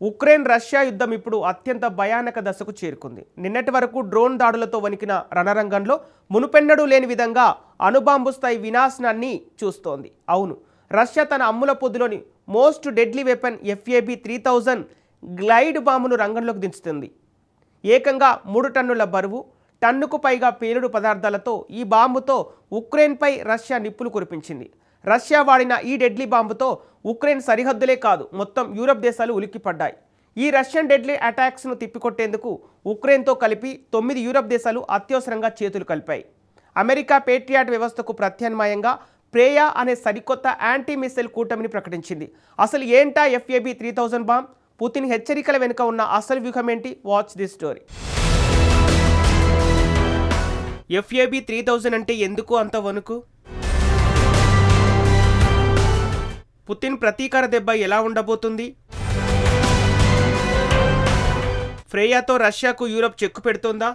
Ukraine Russia యుద్ధం ఇప్పుడు అత్యంత భయానక దశకు చేరుకుంది. నిన్నటి వరకు డ్రోన్ దాడులతో వణికిన రణరంగంలో మునుపెన్నడూ లేని విధంగా అణుబాంబు స్థాయి వినాశనాన్ని చూస్తోంది. అవును, రష్యా తన అమ్ముల పొద్దులోని most deadly weapon FAB-3000 glide బాంబును రంగంలోకి దించుతుంది. ఏకంగా 3 టన్నుల బరువు, టన్నుకు పైగా పేలుడు పదార్థాలతో ఈ బాంబుతో ఉక్రెయిన్పై రష్యా నిప్పులు కురిపించింది. రష్యా వాడిన ఈ డెడ్లీ బాంబుతో ఉక్రెయిన్ సరిహద్దులే కాదు, మొత్తం యూరప్ దేశాలు ఉలిక్కిపడ్డాయి. ఈ రష్యన్ డెడ్లీ అటాక్స్ను తిప్పికొట్టేందుకు ఉక్రెయిన్తో కలిపి 9 యూరప్ దేశాలు అత్యవసరంగా చేతులు కలిపాయి. అమెరికా పేట్రియాట్ వ్యవస్థకు ప్రత్యామ్నాయంగా ప్రేయా అనే సరికొత్త యాంటీ మిసైల్ కూటమిని ప్రకటించింది. అసలు ఏంటా FAB-3000 బాంబ్? పుతిన్ హెచ్చరికల వెనుక ఉన్న అసలు వ్యూహం ఏంటి? Watch this story. FAB-3000 అంటే ఎందుకు అంత వణుకు? పుతిన్ ప్రతీకార దెబ్బ ఎలా ఉండబోతుంది? ఫ్రేయాతో రష్యాకు యూరప్ చెక్కు పెడుతోందా?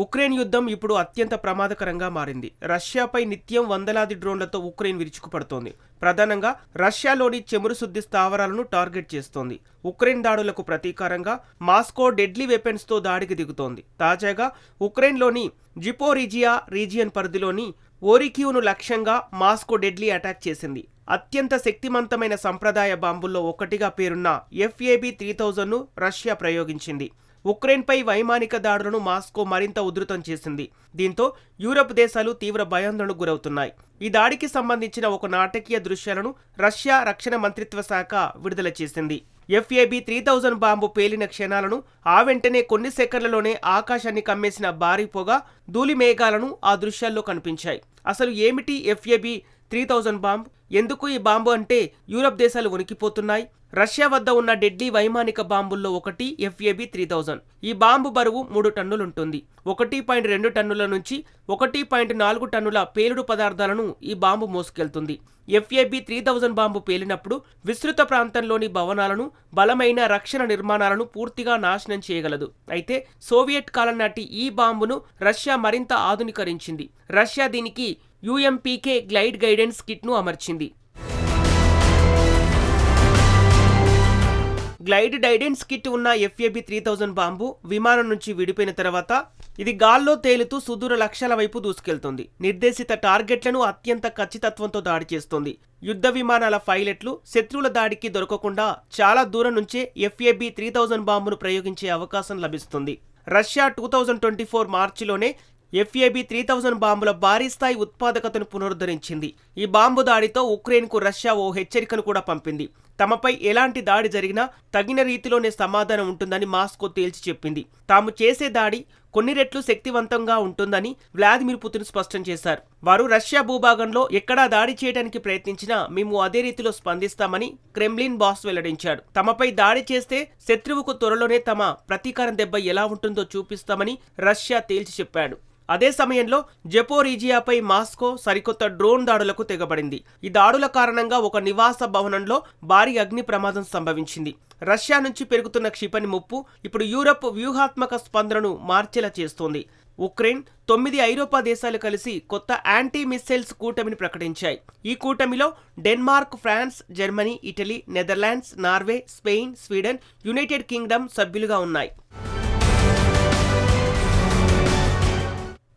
ఉక్రెయిన్ యుద్ధం ఇప్పుడు అత్యంత ప్రమాదకరంగా మారింది. రష్యాపై నిత్యం వందలాది డ్రోన్లతో ఉక్రెయిన్ విరుచుకుపడుతోంది. ప్రధానంగా రష్యాలోని చమురు శుద్ధి స్థావరాలను టార్గెట్ చేస్తోంది. ఉక్రెయిన్ దాడులకు ప్రతీకారంగా మాస్కో డెడ్లీ వెపన్స్తో దాడికి దిగుతోంది. తాజాగా ఉక్రెయిన్లోని జిపోరిజియా రీజియన్ పరిధిలోని ఓరికివ్ను లక్ష్యంగా మాస్కో డెడ్లీ అటాక్ చేసింది. అత్యంత శక్తివంతమైన సంప్రదాయ బాంబుల్లో ఒకటిగా పేరున్న FAB-3000ను రష్యా ప్రయోగించింది. ఉక్రెయిన్పై వైమానిక దాడులను మాస్కో మరింత ఉధృతం చేసింది. దీంతో యూరప్ దేశాలు తీవ్ర భయాందోళనకు గురవుతున్నాయి. ఈ దాడికి సంబంధించిన ఒక నాటకీయ దృశ్యాలను రష్యా రక్షణ మంత్రిత్వ శాఖ విడుదల చేసింది. FAB-3000 బాంబు పేలిన క్షణాలను, ఆ వెంటనే కొన్ని సెకన్లలోనే ఆకాశాన్ని కమ్మేసిన భారీ పొగ, ధూళి మేఘాలను ఆ దృశ్యాల్లో కనిపించాయి. అసలు ఏమిటి FAB-3000 బాంబు? ఎందుకు ఈ బాంబు అంటే యూరప్ దేశాలు వణికిపోతున్నాయి? రష్యా వద్ద ఉన్న డెడ్లీ వైమానిక బాంబుల్లో ఒకటి FAB-3000. ఈ బాంబు బరువు 3 టన్నులుంటుంది. 1.2 టన్నుల నుంచి 1.4 టన్నుల పేలుడు పదార్థాలను ఈ బాంబు మోసుకెళ్తుంది. FAB-3000 బాంబు పేలినప్పుడు విస్తృత ప్రాంతంలోని భవనాలను, బలమైన రక్షణ నిర్మాణాలను పూర్తిగా నాశనం చేయగలదు. అయితే సోవియట్ కాలం నాటి ఈ బాంబును రష్యా మరింత ఆధునీకరించింది. రష్యా దీనికి UMPK గ్లైడ్ గైడెన్స్ కిట్ను అమర్చింది. గ్లైడ్ గైడెన్స్ కిట్ ఉన్న FAB-3000 బాంబు విమానం నుంచి విడిపోయిన తర్వాత ఇది గాల్లో తేలుతూ సుదూర లక్ష్యాల వైపు దూసుకెళ్తుంది. నిర్దేశిత టార్గెట్లను అత్యంత ఖచ్చితత్వంతో దాడి చేస్తుంది. యుద్ధ విమానాల పైలట్లు శత్రువుల దాడికి దొరకకుండా చాలా దూరం నుంచే FAB-3000 బాంబును ప్రయోగించే అవకాశం లభిస్తుంది. రష్యా 2024 మార్చిలోనే FAB-3000 బాంబుల భారీ స్థాయి ఉత్పాదకతను పునరుద్ధరించింది. ఈ బాంబు దాడితో ఉక్రెయిన్కు రష్యా ఓ హెచ్చరికను కూడా పంపింది. తమపై ఎలాంటి దాడి జరిగినా తగిన రీతిలోనే సమాధానం ఉంటుందని మాస్కో తేల్చి చెప్పింది. తాము చేసే దాడి కొన్ని రెట్లు శక్తివంతంగా ఉంటుందని వ్లాదిమిర్ పుతిన్ స్పష్టం చేశారు. వారు రష్యా భూభాగంలో ఎక్కడా దాడి చేయడానికి ప్రయత్నించినా మేము అదే రీతిలో స్పందిస్తామని క్రెమ్లిన్ బాస్ వెల్లడించాడు. తమపై దాడి చేస్తే శత్రువుకు త్వరలోనే తమ ప్రతీకారం దెబ్బ ఎలా ఉంటుందో చూపిస్తామని రష్యా తేల్చి చెప్పాడు. అదే సమయంలో జపోరిజియాపై మాస్కో సరికొత్త డ్రోన్ దాడులకు తెగబడింది. ఈ దాడుల కారణంగా ఒక నివాస భవనంలో భారీ అగ్ని ప్రమాదం సంభవించింది. రష్యా నుంచి పెరుగుతున్న క్షిపణి ముప్పు ఇప్పుడు యూరప్ వ్యూహాత్మక స్పందనను మార్చేలా చేస్తోంది. ఉక్రెయిన్ 9 ఐరోపా దేశాలు కలిసి కొత్త యాంటీ మిసైల్స్ కూటమిని ప్రకటించాయి. ఈ కూటమిలో Denmark, France, Germany, Italy, Netherlands, Norway, Spain, Sweden, United Kingdom సభ్యులుగా ఉన్నాయి.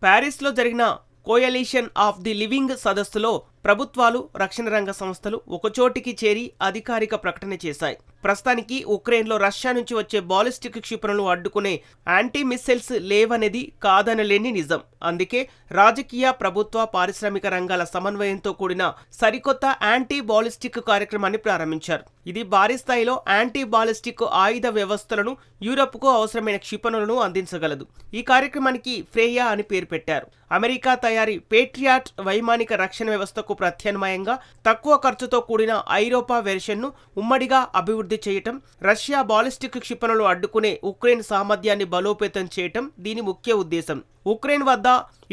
ప్యారిస్లో జరిగిన కోయలిషన్ ఆఫ్ ది లివింగ్ సదస్సులో ప్రభుత్వాలు, రక్షణ రంగ సంస్థలు ఒకచోటికి చేరి అధికారిక ప్రకటన చేశాయి. ప్రస్తుతానికి ఉక్రెయిన్లో రష్యా నుంచి వచ్చే బాలిస్టిక్ క్షిపణులను అడ్డుకునే యాంటీ మిసైల్స్ లేవనేది కాదనలేని నిజం. అందుకే రాజకీయ, ప్రభుత్వ, పారిశ్రామిక రంగాల సమన్వయంతో కూడిన సరికొత్త యాంటీ బాలిస్టిక్ కార్యక్రమాన్ని ప్రారంభించారు. ఇది భారీ స్థాయిలో యాంటీ బాలిస్టిక్ ఆయుధ వ్యవస్థలను, యూరప్కు అవసరమైన క్షిపణులను అందించగలదు. ఈ కార్యక్రమానికి ఫ్రేయా అని పేరు పెట్టారు. అమెరికా తయారీ పేట్రియాట్ వైమానిక రక్షణ వ్యవస్థకు ప్రత్యామ్నాయంగా తక్కువ ఖర్చుతో కూడిన ఐరోపా వెర్షన్ను ఉమ్మడిగా అభివృద్ధి చేయటం, రష్యా బాలిస్టిక్ క్షిపణులు అడ్డుకునే ఉక్రెయిన్ సామర్థ్యాన్ని బలోపేతం చేయటం దీని ముఖ్య ఉద్దేశం. ఉక్రెయిన్ వద్ద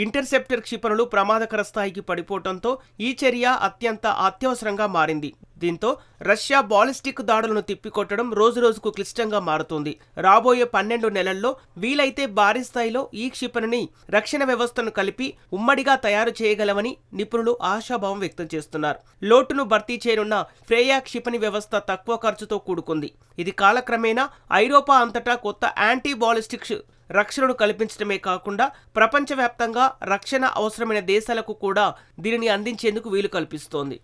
ఇంటర్సెప్టర్ క్షిపణులు ప్రమాదకర స్థాయికి పడిపోవడంతో ఈ చర్య అత్యంత అత్యవసరంగా మారింది. దీంతో రష్యా బాలిస్టిక్ దాడులను తిప్పికొట్టడం రోజురోజుకు క్లిష్టంగా మారుతోంది. రాబోయే 12 నెలల్లో వీలైతే భారీ స్థాయిలో ఈ క్షిపణిని రక్షణ వ్యవస్థను కలిపి ఉమ్మడిగా తయారు చేయగలమని నిపుణులు ఆశాభావం వ్యక్తం చేస్తున్నారు. లోటును భర్తీ చేయనున్న ఫ్రేయా క్షిపణి వ్యవస్థ తక్కువ ఖర్చుతో కూడుకుంది. ఇది కాలక్రమేణా ఐరోపా అంతటా కొత్త యాంటీ బాలిస్టిక్ రక్షణను కల్పించడమే కాకుండా ప్రపంచవ్యాప్తంగా రక్షణ అవసరమైన దేశాలకు కూడా దీనిని అందించేందుకు వీలు కల్పిస్తోంది.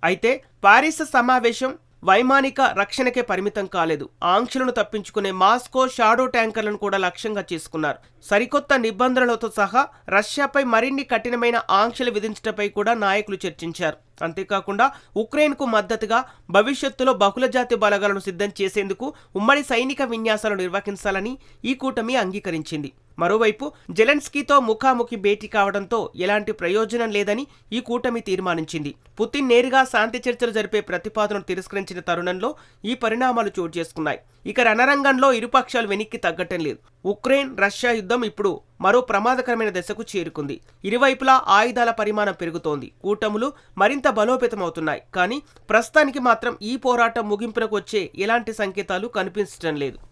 అయితే పారిస్ సమావేశం వైమానిక రక్షణకే పరిమితం కాలేదు. ఆంక్షలను తప్పించుకునే మాస్కో షాడో ట్యాంకర్లను కూడా లక్ష్యంగా చేసుకున్నారు. సరికొత్త నిబంధనలతో సహా రష్యాపై మరిన్ని కఠినమైన ఆంక్షలు విధించడంపై కూడా నాయకులు చర్చించారు. అంతేకాకుండా ఉక్రెయిన్కు మద్దతుగా భవిష్యత్తులో బహుళజాతి బలగాలను సిద్ధం చేసేందుకు ఉమ్మడి సైనిక విన్యాసాలు నిర్వహించాలని ఈ కూటమి అంగీకరించింది. మరోవైపు జెలెన్స్కీతో ముఖాముఖి భేటీ కావడంతో ఎలాంటి ప్రయోజనం లేదని ఈ కూటమి తీర్మానించింది. పుతిన్ నేరుగా శాంతి చర్చలు జరిపే ప్రతిపాదనను తిరస్కరించిన తరుణంలో ఈ పరిణామాలు చోటు చేసుకున్నాయి. ఇక రణరంగంలో ఇరుపక్షాలు వెనక్కి తగ్గటం లేదు. ఉక్రెయిన్ రష్యా యుద్ధం ఇప్పుడు మరో ప్రమాదకరమైన దశకు చేరుకుంది. ఇరువైపులా ఆయుధాల పరిమాణం పెరుగుతోంది. కూటములు మరింత బలోపేతమవుతున్నాయి. కానీ ప్రస్తుతానికి మాత్రం ఈ పోరాటం ముగింపునకు వచ్చే ఎలాంటి సంకేతాలు కనిపించడం లేదు.